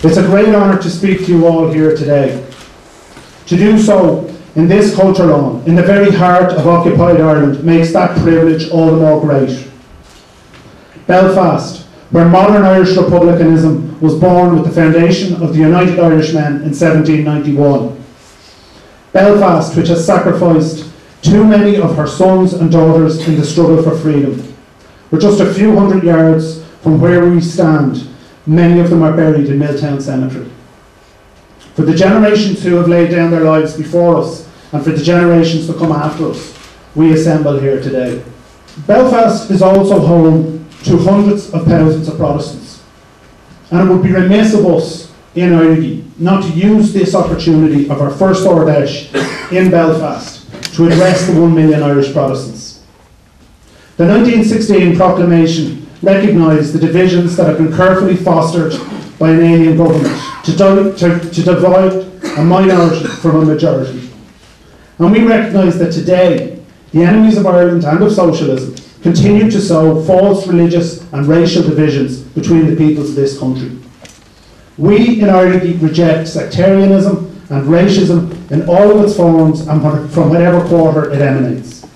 It's a great honour to speak to you all here today. To do so in this culture lawn, in the very heart of occupied Ireland, makes that privilege all the more great. Belfast, where modern Irish republicanism was born with the foundation of the United Irishmen in 1791. Belfast, which has sacrificed too many of her sons and daughters in the struggle for freedom. We're just a few hundred yards from where we stand. Many of them are buried in Milltown Cemetery. For the generations who have laid down their lives before us, and for the generations to come after us, we assemble here today. Belfast is also home to hundreds of thousands of Protestants. And it would be remiss of us in Ireland not to use this opportunity of our first Ard Fheis in Belfast to address the 1 million Irish Protestants. The 1916 proclamation recognised the divisions that have been carefully fostered by an alien government to divide a minority from a majority. And we recognise that today, the enemies of Ireland and of socialism continue to sow false religious and racial divisions between the peoples of this country. We in Ireland reject sectarianism and racism in all of its forms and from whatever quarter it emanates.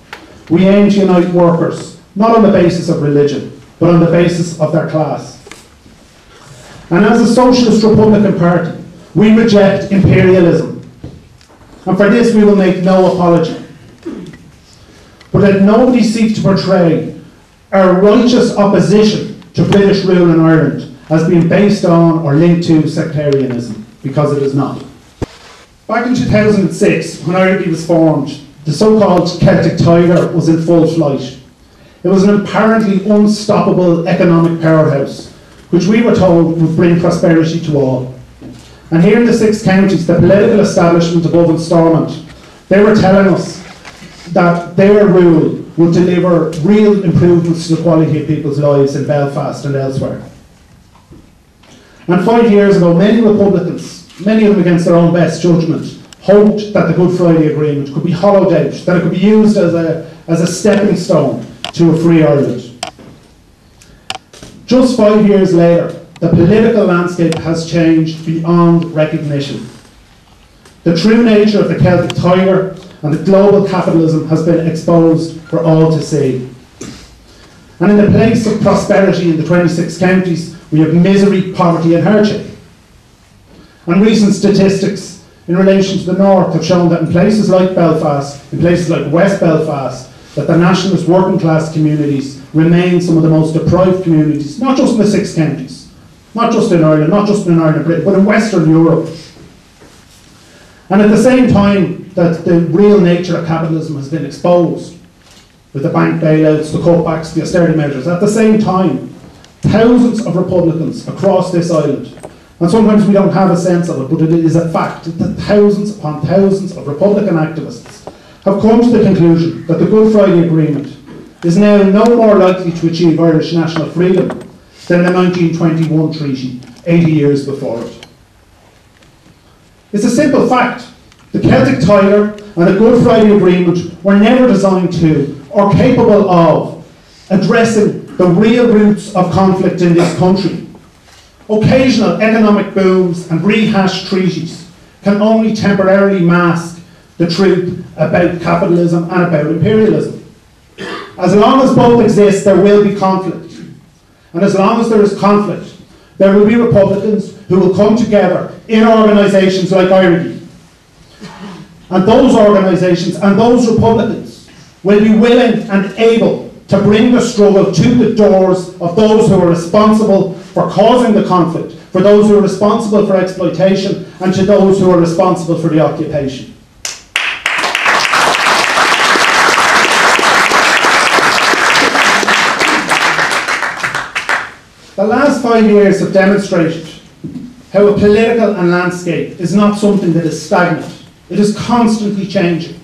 We aim to unite workers, not on the basis of religion, but on the basis of their class. And as a Socialist Republican Party, we reject imperialism. And for this we will make no apology. But let nobody seek to portray our righteous opposition to British rule in Ireland as being based on or linked to sectarianism, because it is not. Back in 2006, when Ireland was formed, the so-called Celtic Tiger was in full flight. It was an apparently unstoppable economic powerhouse, which we were told would bring prosperity to all. And here in the 6 counties, the political establishment above in Stormont, they were telling us that their rule would deliver real improvements to the quality of people's lives in Belfast and elsewhere. And 5 years ago, many Republicans, many of them against their own best judgment, hoped that the Good Friday Agreement could be hollowed out, that it could be used as a stepping stone to a free Ireland. Just 5 years later, the political landscape has changed beyond recognition. The true nature of the Celtic Tiger and the global capitalism has been exposed for all to see. And in the place of prosperity in the 26 counties, we have misery, poverty and hardship. And recent statistics in relation to the north have shown that in places like Belfast, in places like West Belfast, that the nationalist working class communities remain some of the most deprived communities, not just in the 6 counties, not just in Ireland, not just in Ireland and Britain, but in Western Europe. And at the same time that the real nature of capitalism has been exposed, with the bank bailouts, the cutbacks, the austerity measures, at the same time, thousands of Republicans across this island, and sometimes we don't have a sense of it, but it is a fact that thousands upon thousands of Republican activists have come to the conclusion that the Good Friday Agreement is now no more likely to achieve Irish national freedom than the 1921 treaty, 80 years before it. It's a simple fact. The Celtic Tiger and the Good Friday Agreement were never designed to, or capable of, addressing the real roots of conflict in this country. Occasional economic booms and rehashed treaties can only temporarily mask the truth about capitalism and about imperialism. As long as both exist, there will be conflict. And as long as there is conflict, there will be Republicans who will come together in organisations like IRIGI. And those organisations and those Republicans will be willing and able to bring the struggle to the doors of those who are responsible for causing the conflict, for those who are responsible for exploitation, and to those who are responsible for the occupation. The last 5 years have demonstrated how a political and landscape is not something that is stagnant. It is constantly changing.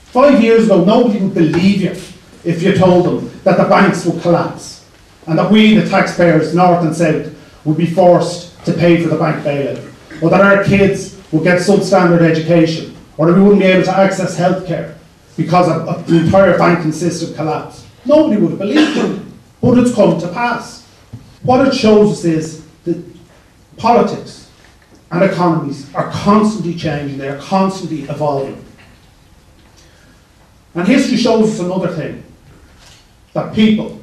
5 years ago, nobody would believe you if you told them that the banks would collapse and that we, the taxpayers, north and south, would be forced to pay for the bank bailout, or that our kids would get substandard education, or that we wouldn't be able to access healthcare because the entire banking system collapsed. Nobody would have believed it, but it's come to pass. What it shows us is that Politics and economies are constantly changing, they are constantly evolving. And history shows us another thing, that people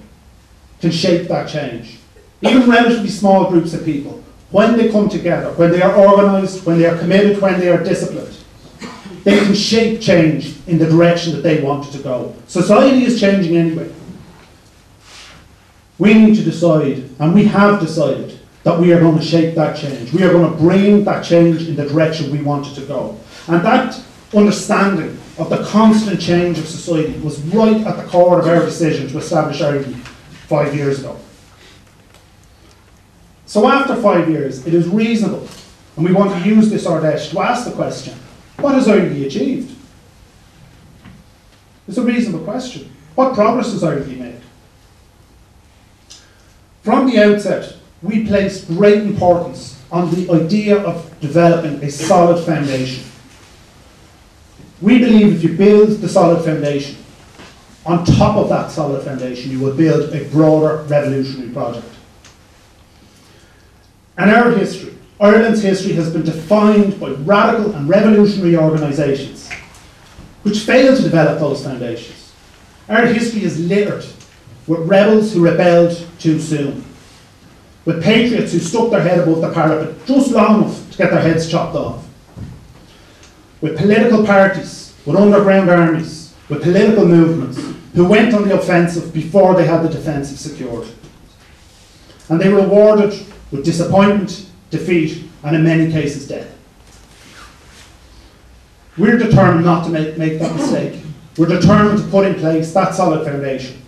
can shape that change. Even relatively small groups of people, when they come together, when they are organised, when they are committed, when they are disciplined, they can shape change in the direction that they want it to go. Society is changing anyway. We need to decide, and we have decided, that we are going to shape that change. We are going to bring that change in the direction we want it to go. And that understanding of the constant change of society was right at the core of our decision to establish IRD 5 years ago. So after 5 years, it is reasonable, and we want to use this Ardèche to ask the question, what has IRD achieved? It's a reasonable question. What progress has IRD made? From the outset, we placed great importance on the idea of developing a solid foundation. We believe if you build the solid foundation, on top of that solid foundation, you will build a broader revolutionary project. And our history, Ireland's history, has been defined by radical and revolutionary organisations which failed to develop those foundations. Our history is littered with rebels who rebelled too soon, with patriots who stuck their head above the parapet just long enough to get their heads chopped off, with political parties, with underground armies, with political movements who went on the offensive before they had the defensive secured. And they were rewarded with disappointment, defeat, and in many cases death. We're determined not to make that mistake. We're determined to put in place that solid foundation,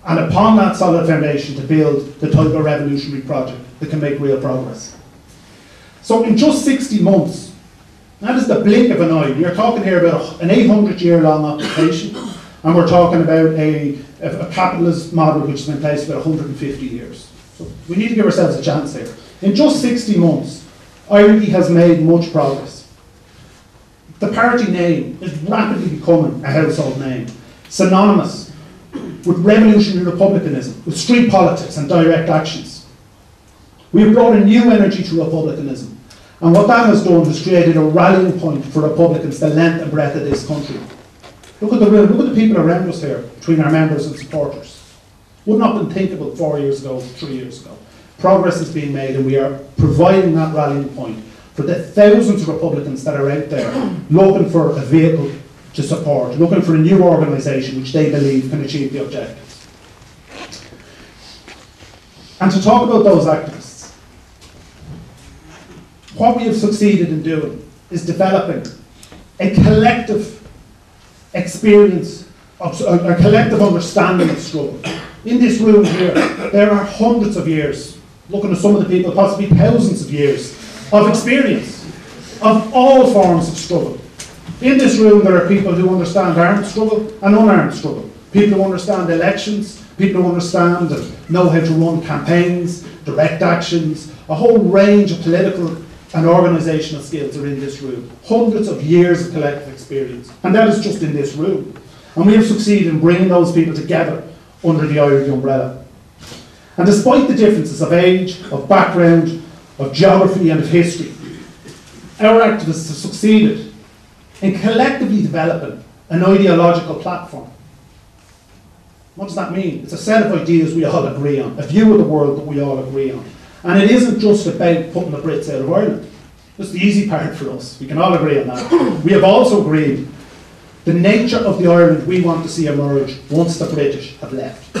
and upon that solid foundation to build the type of revolutionary project that can make real progress. So in just 60 months, that is the blink of an eye. We're talking here about an 800-year-long occupation, and we're talking about a capitalist model which has been in place for 150 years. So we need to give ourselves a chance here. In just 60 months, IRD has made much progress. The party name is rapidly becoming a household name, synonymous with revolutionary republicanism, with street politics and direct actions. We have brought a new energy to republicanism, and what that has done is created a rallying point for Republicans the length and breadth of this country. Look at the people around us here, between our members and supporters. Would not have been thinkable 4 years ago, 3 years ago. Progress is being made, and we are providing that rallying point for the thousands of Republicans that are out there looking for a vehicle to support, looking for a new organisation which they believe can achieve the objectives. And to talk about those activists, what we have succeeded in doing is developing a collective experience, a collective understanding of struggle. In this room here, there are hundreds of years, looking at some of the people, possibly thousands of years, of experience of all forms of struggle. In this room there are people who understand armed struggle and unarmed struggle. People who understand elections, people who understand and know how to run campaigns, direct actions, a whole range of political and organisational skills are in this room. Hundreds of years of collective experience. And that is just in this room. And we have succeeded in bringing those people together under the IRD umbrella. And despite the differences of age, of background, of geography and of history, our activists have succeeded in collectively developing an ideological platform. What does that mean? It's a set of ideas we all agree on, a view of the world that we all agree on. And it isn't just about putting the Brits out of Ireland. That's the easy part for us. We can all agree on that. We have also agreed the nature of the Ireland we want to see emerge once the British have left.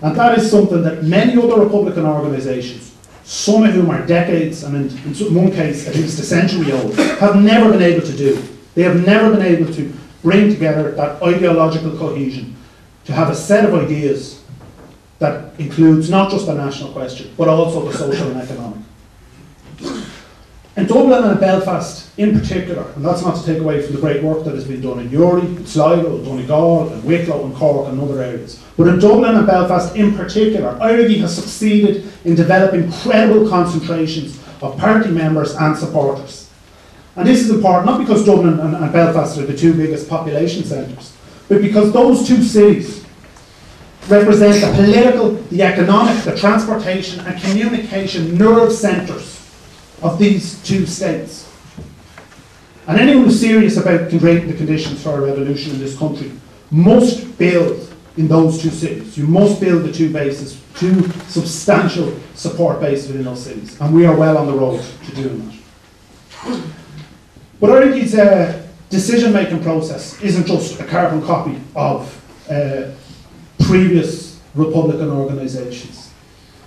And that is something that many other Republican organisations, some of whom are decades, and in one case at least a century old, have never been able to do. They have never been able to bring together that ideological cohesion, to have a set of ideas that includes not just the national question, but also the social and economic. In Dublin and Belfast in particular, and that's not to take away from the great work that has been done in Uri, Sligo, Donegal, and Wicklow and Cork and other areas, but in Dublin and Belfast in particular, IRD has succeeded in developing credible concentrations of party members and supporters. And this is important not because Dublin and Belfast are the two biggest population centres, but because those two cities represent the political, the economic, the transportation and communication nerve centres of these two states. And anyone who's serious about creating the conditions for a revolution in this country must build in those two cities. You must build the two bases, two substantial support bases within those cities. And we are well on the road to doing that. But Ireland's decision-making process isn't just a carbon copy of previous Republican organisations.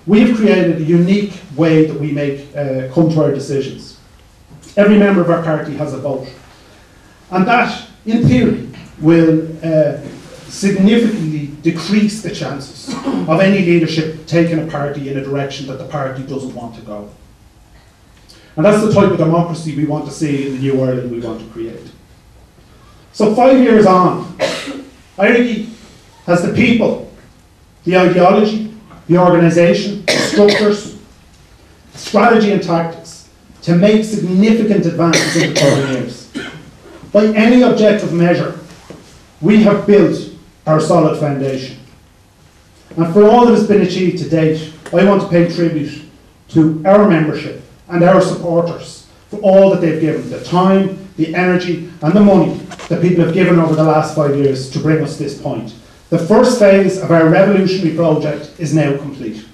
We have created a unique way that we come to our decisions. Every member of our party has a vote. And that, in theory, will significantly decrease the chances of any leadership taking a party in a direction that the party doesn't want to go. And that's the type of democracy we want to see in the new Ireland we want to create. So 5 years on, IRIGI has the people, the ideology, the organisation, the structures, strategy and tactics to make significant advances in the coming years. By any objective measure, we have built our solid foundation. And for all that has been achieved to date, I want to pay tribute to our membership and our supporters for all that they've given, the time, the energy and the money that people have given over the last 5 years to bring us to this point. The first phase of our revolutionary project is now complete.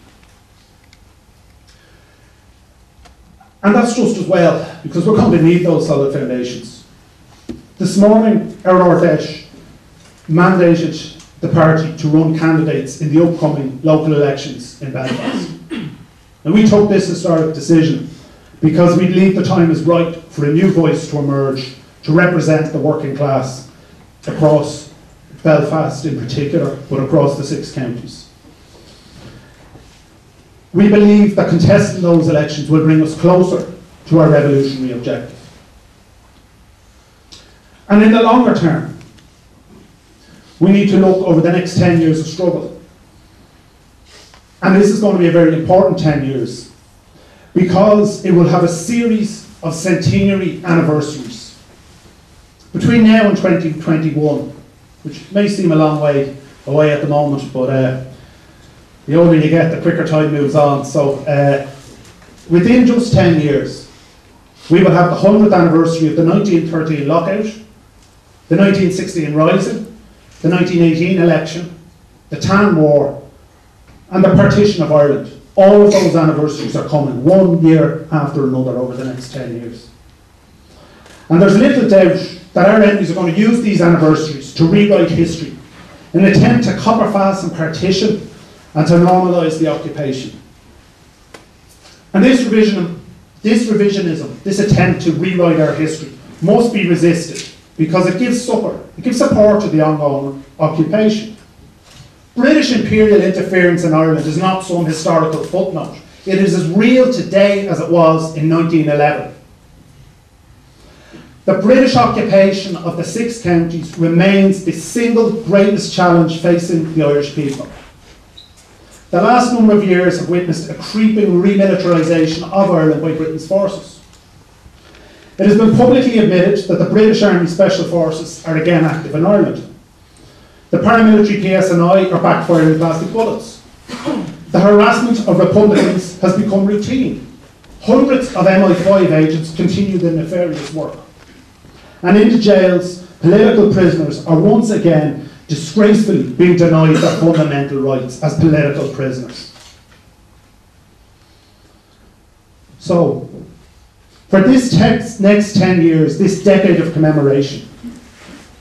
And that's just as well, because we're going to need those solid foundations. This morning, our Ardèche mandated the party to run candidates in the upcoming local elections in Belfast. And we took this historic decision because we believe the time is right for a new voice to emerge to represent the working class across Belfast in particular, but across the 6 counties. We believe that contesting those elections will bring us closer to our revolutionary objective. And in the longer term, we need to look over the next 10 years of struggle. And this is going to be a very important 10 years because it will have a series of centenary anniversaries. Between now and 2021, which may seem a long way away at the moment, but the older you get, the quicker time moves on. So within just 10 years, we will have the 100th anniversary of the 1913 lockout, the 1916 Rising, the 1918 election, the Tan War, and the partition of Ireland. All of those anniversaries are coming 1 year after another over the next 10 years. And there's little doubt that our enemies are going to use these anniversaries to rewrite history in an attempt to copper fasten partition and to normalise the occupation. And this revisionism, this attempt to rewrite our history, must be resisted because it gives support to the ongoing occupation. British imperial interference in Ireland is not some historical footnote. It is as real today as it was in 1911. The British occupation of the 6 counties remains the single greatest challenge facing the Irish people. The last number of years have witnessed a creeping remilitarisation of Ireland by Britain's forces. It has been publicly admitted that the British Army Special Forces are again active in Ireland. The paramilitary PSNI are backfiring plastic bullets. The harassment of Republicans has become routine. Hundreds of MI5 agents continue their nefarious work. And in the jails, political prisoners are once again disgracefully being denied their fundamental rights as political prisoners. So, for this next 10 years, this decade of commemoration,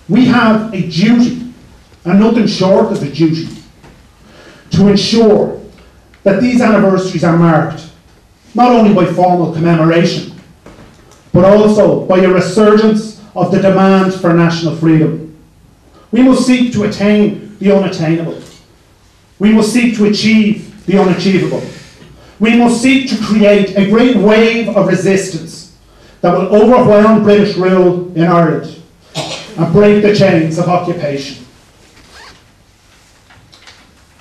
we have a duty, and nothing short of a duty, to ensure that these anniversaries are marked not only by formal commemoration, but also by a resurgence of the demand for national freedom. We must seek to attain the unattainable. We must seek to achieve the unachievable. We must seek to create a great wave of resistance that will overwhelm British rule in Ireland and break the chains of occupation.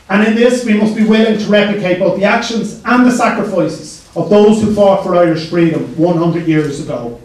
And in this, we must be willing to replicate both the actions and the sacrifices of those who fought for Irish freedom 100 years ago.